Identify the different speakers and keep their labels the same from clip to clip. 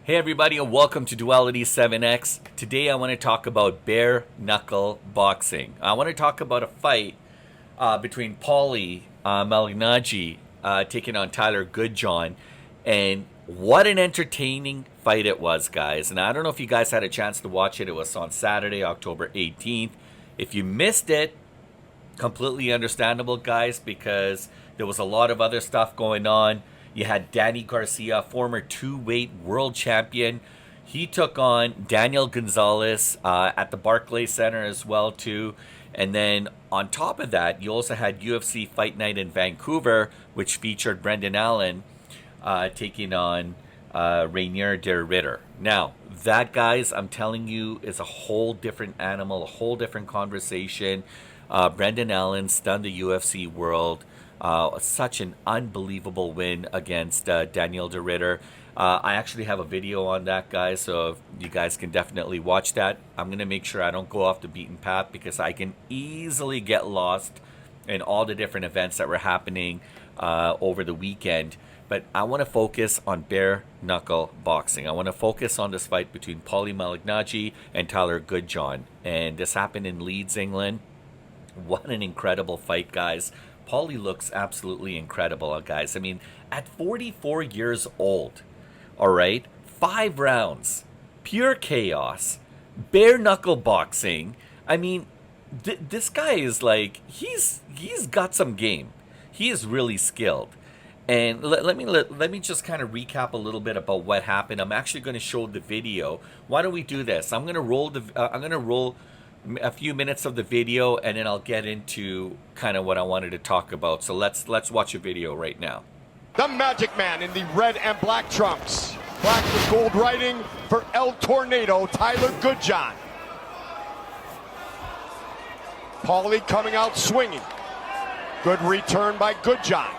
Speaker 1: Hey everybody, and welcome to Duality 7X. Today I want to talk about bare-knuckle boxing. I want to talk about a fight between Paulie Malignaggi taking on Tyler Goodjohn, and what an entertaining fight it was, guys. And I don't know if you guys had a chance to watch it. It was on Saturday, October 18th. If you missed it, completely understandable, guys, because there was a lot of other stuff going on. You had Danny Garcia, former two-weight world champion. He took on Daniel Gonzalez at the Barclays Center as well, too. And then on top of that, you also had UFC Fight Night in Vancouver, which featured Brendan Allen taking on Rainier de Ritter. Now, that, guys, I'm telling you, is a whole different animal, a whole different conversation. Brendan Allen stunned the UFC world. Such an unbelievable win against Daniel de Ritter. I actually have a video on that, guys, so you guys can definitely watch that. I'm going to make sure I don't go off the beaten path because I can easily get lost in all the different events that were happening over the weekend. But I want to focus on bare-knuckle boxing. I want to focus on this fight between Paulie Malignaggi and Tyler Goodjohn. And this happened in Leeds, England. What an incredible fight, guys. Paulie looks absolutely incredible, guys. I mean, at 44 years old, all right, 5 rounds, pure chaos, bare-knuckle boxing. I mean, this guy is like, he's got some game. He is really skilled. And let me just kind of recap a little bit about what happened. I'm actually going to show the video. Why don't we do this? I'm going to roll a few minutes of the video, and then I'll get into kind of what I wanted to talk about. So let's watch a video right now.
Speaker 2: The Magic Man in the red and black trunks. Black with gold writing for El Tornado, Tyler Goodjohn. Paulie coming out swinging. Good return by Goodjohn.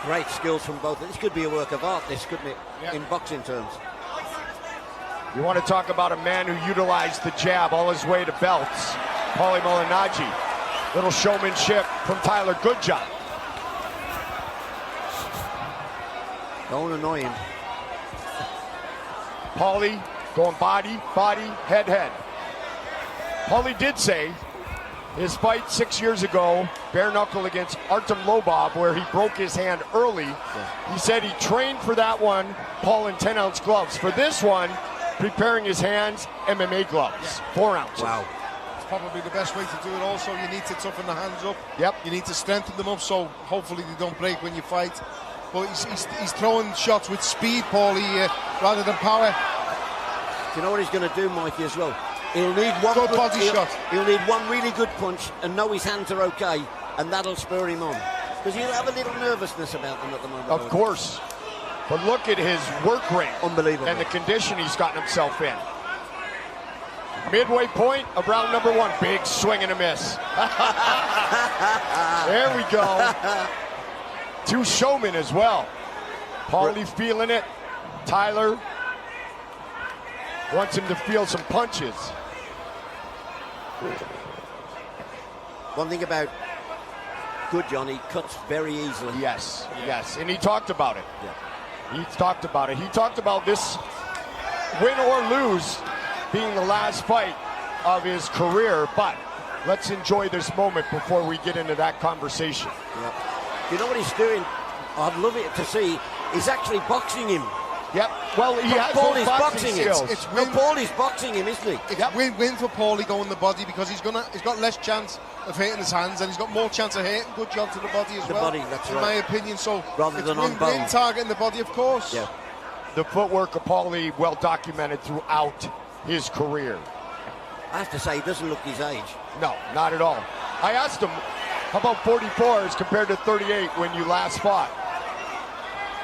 Speaker 3: Great skills from both. This could be a work of art, this, couldn't it, in boxing terms?
Speaker 2: You want to talk about a man who utilized the jab all his way to belts. Paulie Malignaggi. Little showmanship from Tyler Goodjohn.
Speaker 3: Don't annoy him.
Speaker 2: Paulie going body, head. Paulie did say his fight 6 years ago, bare knuckle against Artem Lobov, where he broke his hand early. He said he trained for that one, Paul, in 10-ounce gloves. For this one, preparing his hands, MMA gloves, 4 ounces.
Speaker 3: Wow.
Speaker 4: It's probably the best way to do it also. You need to toughen the hands up.
Speaker 2: Yep.
Speaker 4: You need to strengthen them up so hopefully they don't break when you fight. But he's throwing shots with speed, Paulie, rather than power.
Speaker 3: Do you know what he's going to do, Mikey, as well? He'll need one
Speaker 4: good body shot.
Speaker 3: He'll need one really good punch and know his hands are okay, and that'll spur him on. Because he'll have a little nervousness about them at the moment.
Speaker 2: Of course. But look at his work rate.
Speaker 3: Unbelievable.
Speaker 2: And the condition he's gotten himself in. Midway point of round number 1. Big swing and a miss. There we go. 2 showmen as well. Paulie feeling it. Tyler wants him to feel some punches.
Speaker 3: One thing about Goodjohn, he cuts very easily.
Speaker 2: Yes. And he talked about it.
Speaker 3: Yeah.
Speaker 2: He talked about it. He talked about this win or lose being the last fight of his career, but let's enjoy this moment before we get into that conversation.
Speaker 3: Yeah. You know what he's doing? I'd love it to see. He's actually boxing him.
Speaker 2: Yep. Well, he has
Speaker 3: Paulie's
Speaker 2: those boxing skills.
Speaker 3: Paulie's boxing him, isn't he?
Speaker 4: It's win for Paulie going the body because he's got less chance of hitting his hands and he's got more chance of hitting Goodjohn to the body as well.
Speaker 3: That's
Speaker 4: in
Speaker 3: right.
Speaker 4: my opinion. So
Speaker 3: rather than on bone,
Speaker 4: targeting the body, of course.
Speaker 3: Yeah.
Speaker 2: The footwork of Paulie well documented throughout his career.
Speaker 3: I have to say, he doesn't look his age.
Speaker 2: No, not at all. I asked him, how about 44 as compared to 38 when you last fought?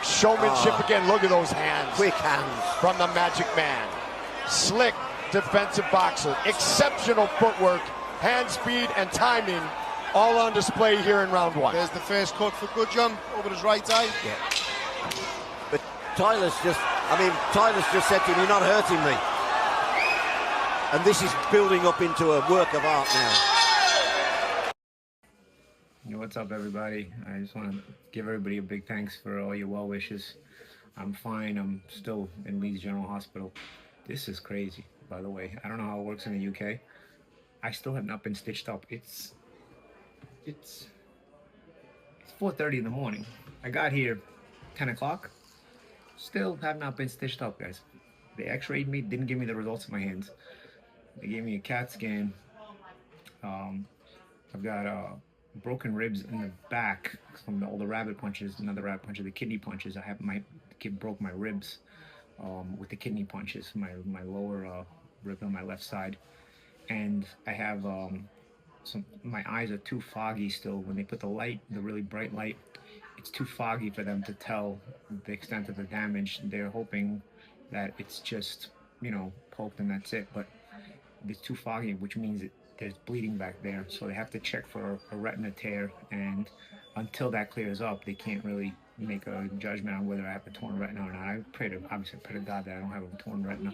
Speaker 2: Showmanship again. Look at those hands.
Speaker 3: Quick hands.
Speaker 2: From the Magic Man. Slick defensive boxer. Exceptional footwork, hand speed, and timing all on display here in round 1.
Speaker 4: There's the first cut for Goodjohn over his right eye.
Speaker 3: Yeah. But Tyler's just said to him, you're not hurting me. And this is building up into a work of art now.
Speaker 1: You
Speaker 5: What's up, everybody? I just want to give everybody a big thanks for all your well wishes. I'm fine. I'm still in Leeds General Hospital. This is crazy, by the way. I don't know how it works in the UK. I still have not been stitched up. It's 4:30 in the morning. I got here 10 o'clock. Still have not been stitched up, guys. They x-rayed me, didn't give me the results of my hands. They gave me a CAT scan. I've got broken ribs in the back from all the rabbit punches, not the rabbit punches, the kidney punches. I have my kid broke my ribs with the kidney punches, my lower rib on my left side, and I have my eyes are too foggy still. When they put the light, the really bright light, it's too foggy for them to tell the extent of the damage. They're hoping that it's just, poked and that's it, but it's too foggy, which means there's bleeding back there, so they have to check for a retina tear, and until that clears up, they can't really make a judgment on whether I have a torn retina or not. I pray to God that I don't have a torn retina,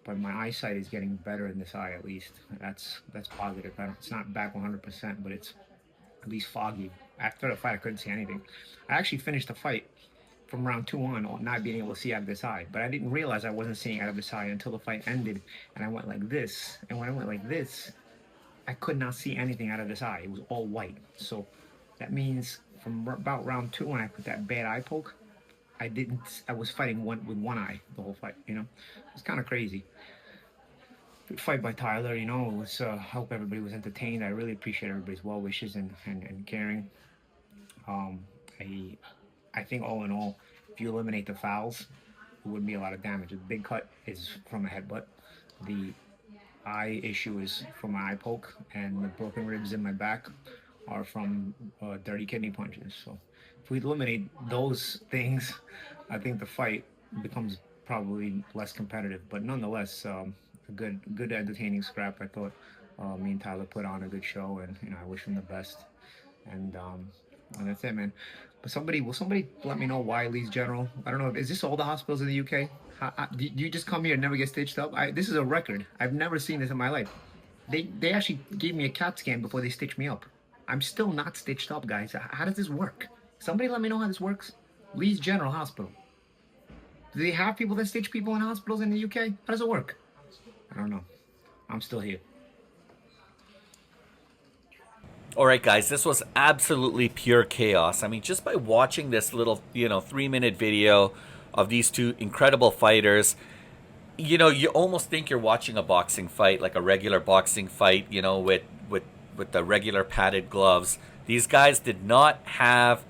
Speaker 5: but my eyesight is getting better in this eye at least. That's positive. It's not back 100%, but it's at least foggy. After the fight, I couldn't see anything. I actually finished the fight from round 2 on, not being able to see out of this eye, but I didn't realize I wasn't seeing out of this eye until the fight ended, and I went like this, and when I went like this, I could not see anything out of this eye. It was all white. So that means from about round 2, when I put that bad eye poke, I was fighting with one eye the whole fight, It's kind of crazy. Good fight by Tyler, It was, I hope everybody was entertained. I really appreciate everybody's well wishes and caring. I think all in all, if you eliminate the fouls, it wouldn't be a lot of damage. The big cut is from a headbutt. The eye issue is from my eye poke, and the broken ribs in my back are from dirty kidney punches. So if we eliminate those things, I think the fight becomes probably less competitive, but nonetheless a good entertaining scrap. I thought me and Tyler put on a good show, and I wish him the best, and that's it, man. But will somebody let me know why Leeds General? I don't know. Is this all the hospitals in the UK? Do you just come here and never get stitched up? This is a record. I've never seen this in my life. They actually gave me a CAT scan before they stitched me up. I'm still not stitched up, guys. How does this work? Somebody let me know how this works. Leeds General Hospital. Do they have people that stitch people in hospitals in the UK? How does it work? I don't know. I'm still here.
Speaker 1: All right, guys, this was absolutely pure chaos. I mean, just by watching this little, 3-minute video of these two incredible fighters, you almost think you're watching a boxing fight, like a regular boxing fight, with the regular padded gloves. These guys did not have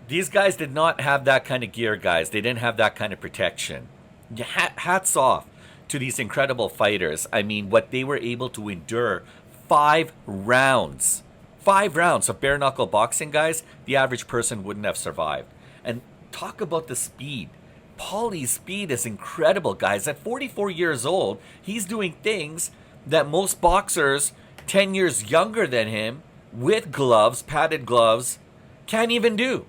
Speaker 1: that kind of gear, guys. They didn't have that kind of protection. Hats off to these incredible fighters. I mean, what they were able to endure. 5 rounds of bare-knuckle boxing, guys, the average person wouldn't have survived. And talk about the speed. Paulie's speed is incredible, guys. At 44 years old, he's doing things that most boxers 10 years younger than him, with gloves, padded gloves, can't even do.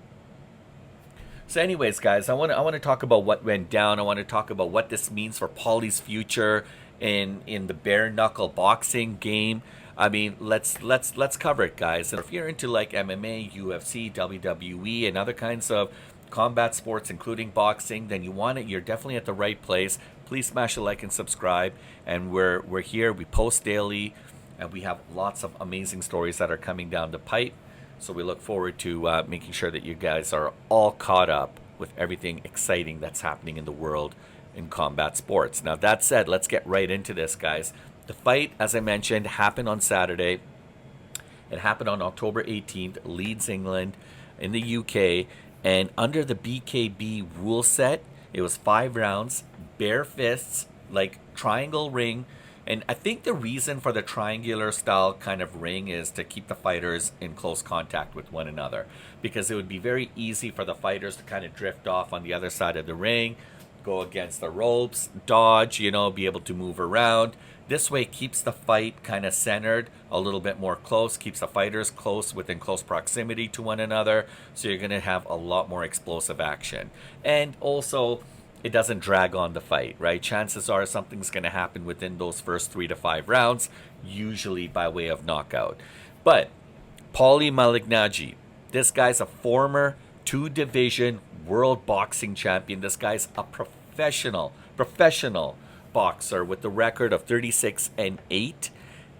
Speaker 1: So anyways, guys, I want to talk about what went down. I want to talk about what this means for Paulie's future in the bare-knuckle boxing game. I mean, let's cover it, guys. And if you're into like MMA, UFC, WWE, and other kinds of combat sports, including boxing, then you're definitely at the right place. Please smash a like and subscribe. And we're here. We post daily, and we have lots of amazing stories that are coming down the pipe. So we look forward to making sure that you guys are all caught up with everything exciting that's happening in the world in combat sports. Now, that said, let's get right into this, guys. The fight, as I mentioned, happened on Saturday. It happened on October 18th, Leeds, England, in the UK. And under the BKB rule set, it was 5 rounds, bare fists, like triangle ring. And I think the reason for the triangular style kind of ring is to keep the fighters in close contact with one another, because it would be very easy for the fighters to kind of drift off on the other side of the ring, go against the ropes, dodge, be able to move around. This way keeps the fight kind of centered, a little bit more close, keeps the fighters within close proximity to one another, so you're going to have a lot more explosive action. And also, it doesn't drag on the fight, right? Chances are something's going to happen within those first 3 to 5 rounds, usually by way of knockout. But Paulie Malignaggi. This guy's a former 2-division world boxing champion. This guy's a professional boxer with the record of 36-8.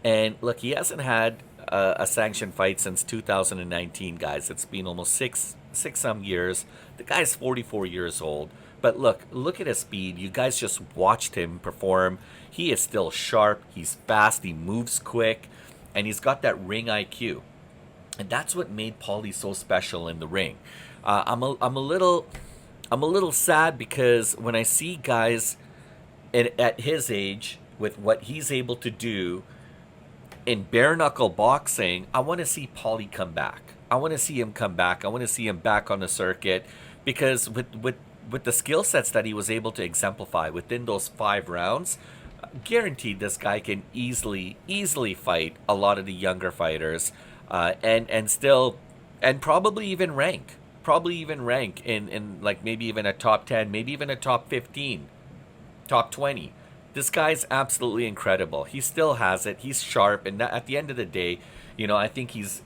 Speaker 1: And look, he hasn't had a sanctioned fight since 2019, guys. It's been almost six some years. The guy's 44 years old. But look at his speed. You guys just watched him perform. He is still sharp. He's fast. He moves quick. And he's got that ring IQ. And that's what made Paulie so special in the ring. I'm a little sad because when I see guys at his age with what he's able to do in bare-knuckle boxing, I want to see Paulie come back. I want to see him come back. I want to see him back on the circuit, because with the skill sets that he was able to exemplify within those 5 rounds, guaranteed this guy can easily fight a lot of the younger fighters, and still, and probably even rank in like maybe even a top 10, maybe even a top 15, top 20. This guy's absolutely incredible. He still has it. He's sharp, and at the end of the day, I think he's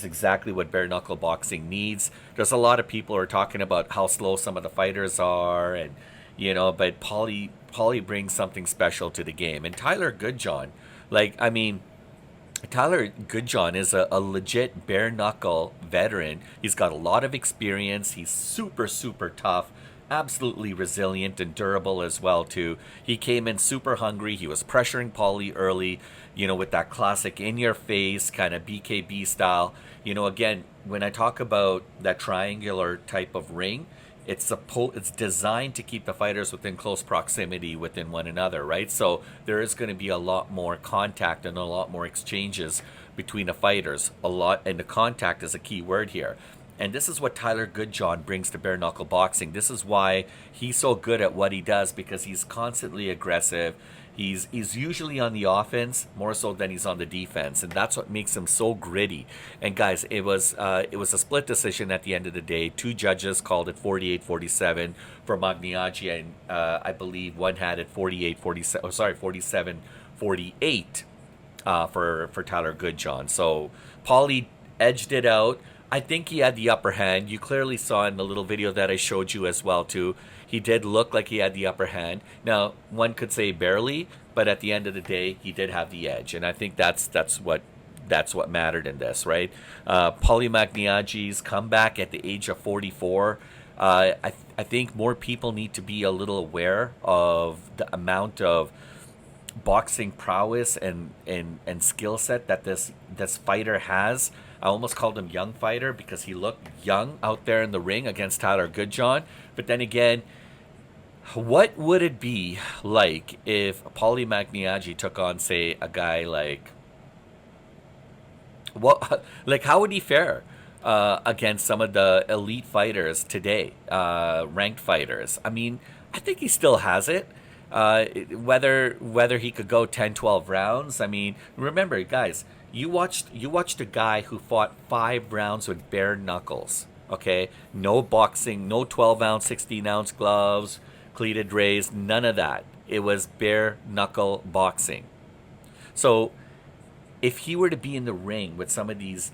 Speaker 1: exactly what bare knuckle boxing needs. There's a lot of people who are talking about how slow some of the fighters are, and but Paulie brings something special to the game. And Tyler Goodjohn, Tyler Goodjohn is a legit bare knuckle veteran. He's got a lot of experience. He's super tough. Absolutely resilient and durable as well too. He came in super hungry. He was pressuring Paulie early, with that classic in-your-face kind of BKB style. Again, when I talk about that triangular type of ring, it's designed to keep the fighters within close proximity within one another, right? So there is going to be a lot more contact and a lot more exchanges between the fighters. And the contact is a key word here. And this is what Tyler Goodjohn brings to bare knuckle boxing. This is why he's so good at what he does, because he's constantly aggressive. He's usually on the offense more so than he's on the defense, and that's what makes him so gritty. And guys, it was a split decision at the end of the day. 2 judges called it 48-47 for Malignaggi, and I believe one had it 47-48 for Tyler Goodjohn. So Paulie edged it out. I think he had the upper hand. You clearly saw in the little video that I showed you as well too. He did look like he had the upper hand. Now, one could say barely, but at the end of the day, he did have the edge, and I think that's what mattered in this, right? Paulie Malignaggi's comeback at the age of 44. I think more people need to be a little aware of the amount of boxing prowess and skill set that this fighter has. I almost called him young fighter because he looked young out there in the ring against Tyler Goodjohn. But then again, what would it be like if Paulie Malignaggi took on, say, a guy how would he fare against some of the elite fighters today, ranked fighters? I mean, I think he still has it. Whether he could go 10-12 rounds. I mean, remember, guys, you watched a guy who fought 5 rounds with bare knuckles. Okay, no boxing, no 12-ounce, 16-ounce gloves, cleated rays, none of that. It was bare knuckle boxing. So if he were to be in the ring with some of these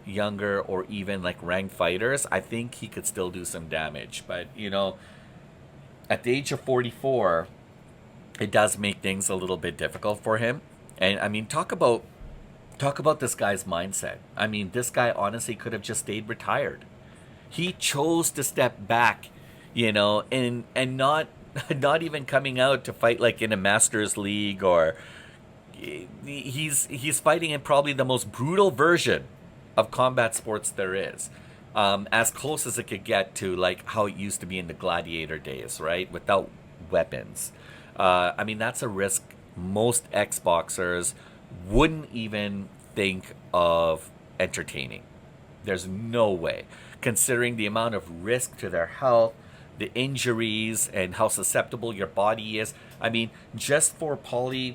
Speaker 1: younger or even ranked fighters, I think he could still do some damage. But at the age of 44, it does make things a little bit difficult for him. And I mean, talk about this guy's mindset. I mean, this guy honestly could have just stayed retired. He chose to step back, and not even coming out to fight in a Masters League, or he's fighting in probably the most brutal version of combat sports there is. As close as it could get to how it used to be in the gladiator days, right? Without weapons. I mean, that's a risk most ex-boxers wouldn't even think of entertaining. There's no way, considering the amount of risk to their health, the injuries, and how susceptible your body is. I mean, just for Paulie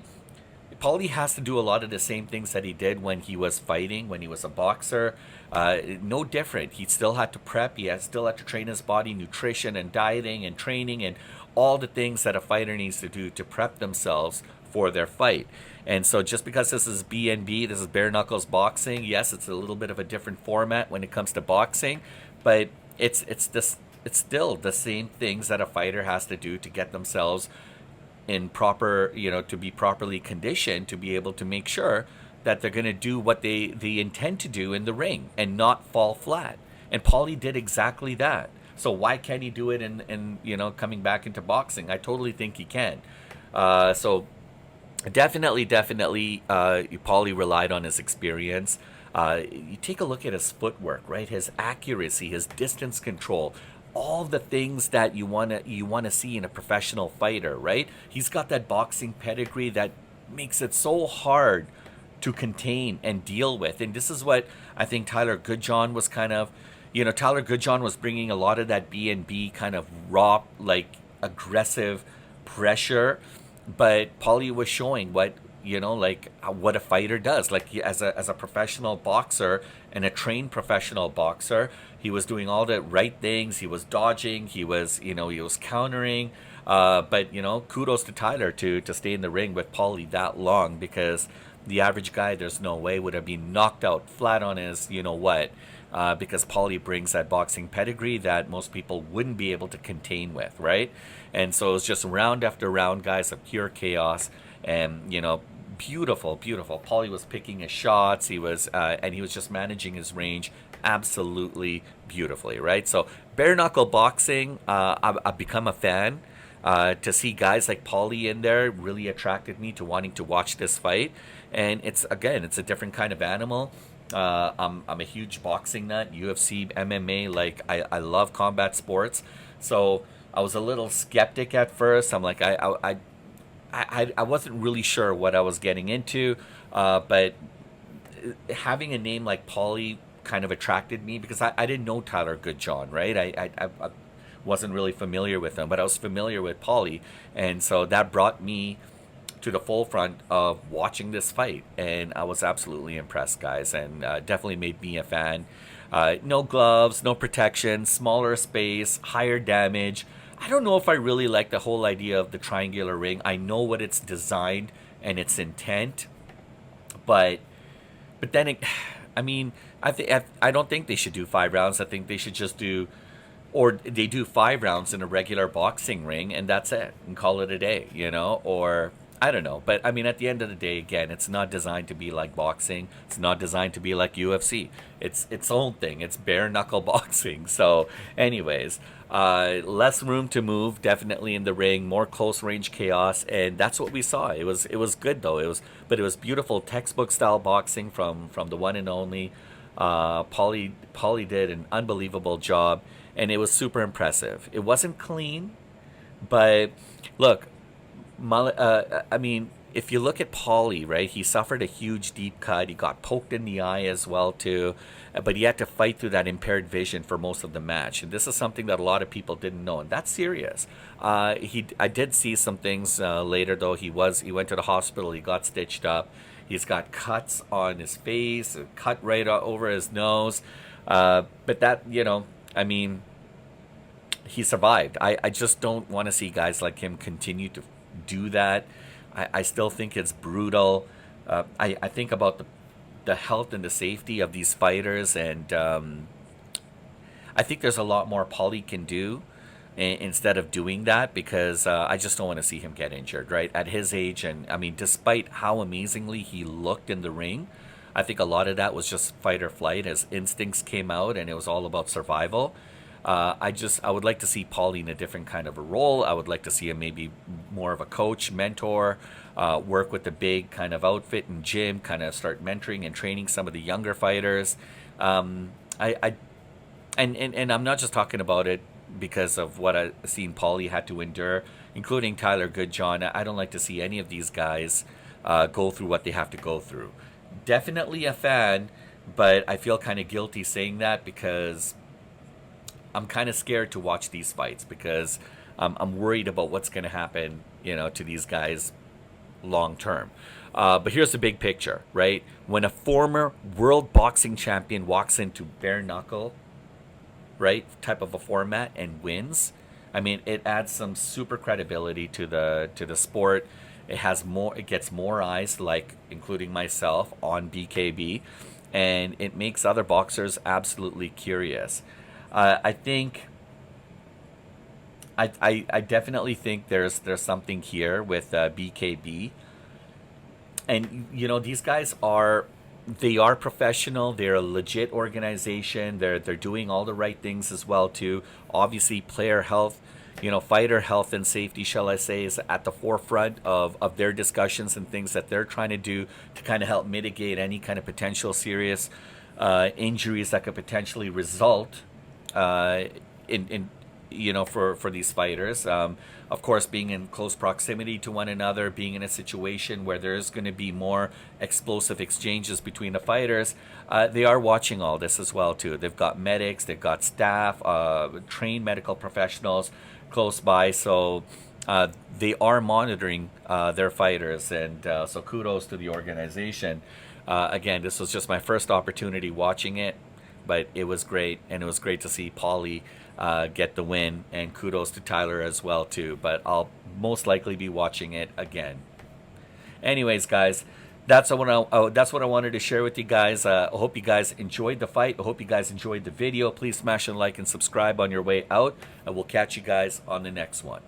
Speaker 1: has to do a lot of the same things that he did when he was fighting, when he was a boxer. No different. He still had to prep. He still had to train his body, nutrition and dieting and training and all the things that a fighter needs to do to prep themselves for their fight. And so just because this is BNB, this is bare knuckles boxing, yes, it's a little bit of a different format when it comes to boxing, but it's still the same things that a fighter has to do to get themselves in proper, to be properly conditioned to be able to make sure that they're going to do what they intend to do in the ring and not fall flat. And Paulie did exactly that. So why can't he do it in coming back into boxing? I totally think he can. So definitely, Paulie relied on his experience. You take a look at his footwork, right? His accuracy, his distance control, all the things that you wanna see in a professional fighter, right? He's got that boxing pedigree that makes it so hard to contain and deal with. And this is what I think Tyler Goodjohn was kind of, Tyler Goodjohn was bringing a lot of that B&B kind of raw, like aggressive pressure, but Paulie was showing what what a fighter does. Like as a professional boxer and a trained professional boxer, he was doing all the right things. He was dodging. He was countering. But kudos to Tyler to stay in the ring with Paulie that long, because the average guy, there's no way, would have been knocked out flat on his because Paulie brings that boxing pedigree that most people wouldn't be able to contain with, right? And so it's just round after round, guys, of pure chaos. And beautiful. Paulie was picking his shots. He was just managing his range absolutely beautifully, right? So bare knuckle boxing, I've become a fan. To see guys like Paulie in there really attracted me to wanting to watch this fight. And it's a different kind of animal. I'm a huge boxing nut, UFC, MMA. Like I love combat sports. So I was a little skeptic at first. I'm like I wasn't really sure what I was getting into, but having a name like Paulie kind of attracted me, because I didn't know Tyler Goodjohn, right? I wasn't really familiar with him, but I was familiar with Paulie, and so that brought me to the forefront of watching this fight, and I was absolutely impressed, guys, and definitely made me a fan. No gloves, no protection, smaller space, higher damage. I don't know if I really like the whole idea of the triangular ring. I know what it's designed and its intent, but then I don't think they should do 5 rounds. I think they should just do, or they do 5 rounds in a regular boxing ring and that's it, and call it a day, or I don't know. But I mean, at the end of the day, again, it's not designed to be like boxing. It's not designed to be like UFC. It's its own thing. It's bare knuckle boxing. So anyways, less room to move, definitely in the ring, more close range chaos, and that's what we saw. It was good though. It was beautiful textbook style boxing from the one and only. Paulie did an unbelievable job, and it was super impressive. It wasn't clean, but look, if you look at Paulie, right, he suffered a huge deep cut. He got poked in the eye as well too, but he had to fight through that impaired vision for most of the match. And this is something that a lot of people didn't know, and that's serious. I did see some things later though. He went to the hospital. He got stitched up. He's got cuts on his face, a cut right over his nose. But that, he survived. I just don't want to see guys like him continue to do that. I still think it's brutal. I think about the health and the safety of these fighters, and I think there's a lot more Paulie can do instead of doing that, because I just don't want to see him get injured, right? At his age, and I mean, despite how amazingly he looked in the ring, I think a lot of that was just fight or flight. His instincts came out, and it was all about survival. I would like to see Paulie in a different kind of a role. I would like to see him maybe more of a coach, mentor, work with the big kind of outfit and gym, kind of start mentoring and training some of the younger fighters. And I'm not just talking about it because of what I've seen Paulie had to endure, including Tyler Goodjohn. I don't like to see any of these guys go through what they have to go through. Definitely a fan, but I feel kind of guilty saying that, because I'm kind of scared to watch these fights, because I'm worried about what's going to happen, to these guys long term. But here's the big picture, right? When a former world boxing champion walks into bare knuckle, right, type of a format and wins, I mean, it adds some super credibility to the sport. It gets more eyes, like including myself, on BKB, and it makes other boxers absolutely curious. I think. I definitely think there's something here with BKB, and these guys are professional. They're a legit organization. They're doing all the right things as well too. Obviously, player health, fighter health and safety, shall I say, is at the forefront of their discussions and things that they're trying to do to kind of help mitigate any kind of potential serious injuries that could potentially result in for these fighters. Of course, being in close proximity to one another, being in a situation where there's going to be more explosive exchanges between the fighters, they are watching all this as well too. They've got medics, they've got staff, trained medical professionals close by, so they are monitoring their fighters, and so kudos to the organization. Again, this was just my first opportunity watching it, but it was great, and it was great to see Paulie get the win, and kudos to Tyler as well too. But I'll most likely be watching it again. Anyways, guys, that's what I wanted to share with you guys. I hope you guys enjoyed the fight. I hope you guys enjoyed the video. Please smash a like and subscribe on your way out, and we'll catch you guys on the next one.